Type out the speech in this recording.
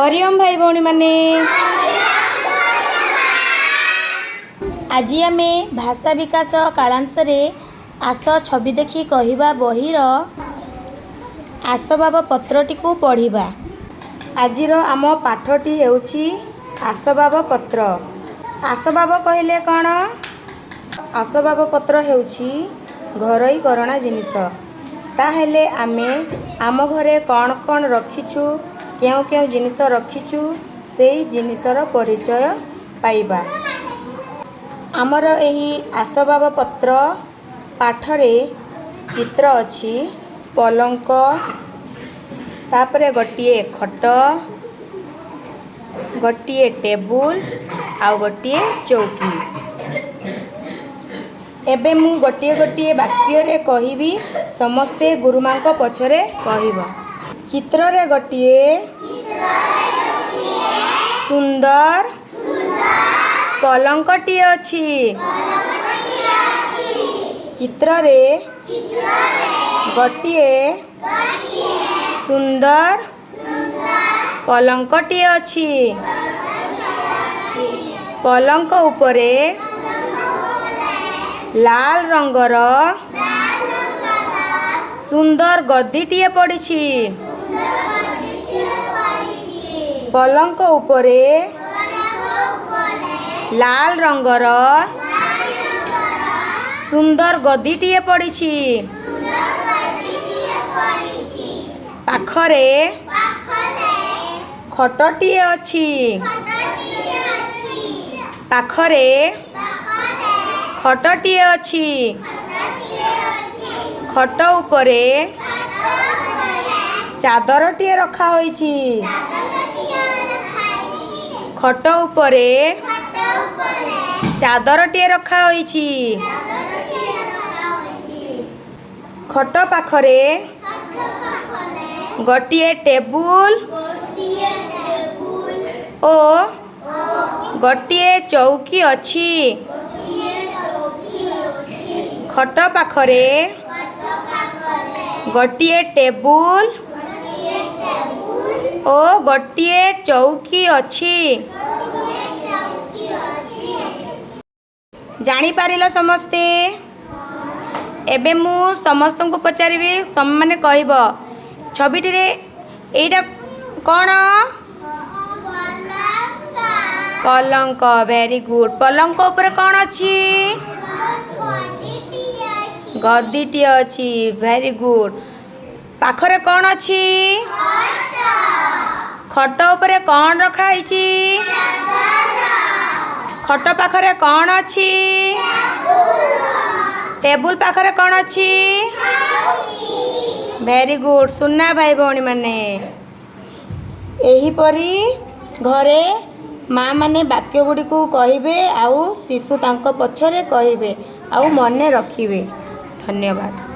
हरिओम भाई भौणी माने आज आम भाषा विकास कालांश आस छवि देखी कहवा बहीर आसबाब पत्रटी पढ़ा। आजिर आम पाठटी हेउछि आसबाब पत्र। आसबाब कहले कौन? आसबाब पत्र हेउछि घरोई गणना जिनिस। ताहेले आमे आम घरे कौन कौन रखिछु, क्यों क्यों जिनिस रखिछु, सेई जिनिसर परिचय पाइबा। आमर एही आसबाब पत्र पाठरे चित्र अछि पलंक, तापरे गोटिए खट, गोटिए टेबुल आउ गोटिए चौकी। एबे मु गोटिए गोटिए वाक्य रे कहिबी, समस्ते गुरुमां को पछरे कहिबो। चित्र रे गोटिए सुंदर पलंकटी अछि। चित्र रे गोटिए सुंदर पलंकटी अछि। पलंक उपरे लाल रंगर सुंदर गद्दीटीए पड़िछि। पलंक उपरे लाल रंगर सुंदर गद्दीटीए पड़िछि। पाखरे खटटीए अछि। पाखरे खटटीए अछि। खट उपरे चादरटीए रखा होइछि। खट उपरे चादरटीए रखा होइछि। खट पाखरे गोटिए टेबुल ओ गोटिए चौकी अछि। खट पाखरे गोटिए टेबुल ओ गोटिए चौकी अछि। जानी पारिल समस्ते? एबे मु समस्त को पचारिबी, तुम माने कहब छविटी रे एटा कौन? पलंक। Very good. पलंक ऊपर कौन अछि? गद्दीटी अछि। Very good. पाखरे कौन अछि? खट ऊपर कौन रखा हैछि? खट पाखरे कौन अछि? टेबुल पाखरे कौन अछि? Very good. सुनना भाई भौणी माने, एहीपरी घरे माँ माने वाक्य गुड़ी को कहिबे आउ शिशु तांको पछरे कहिबे आउ मने रखिबे। धन्यवाद।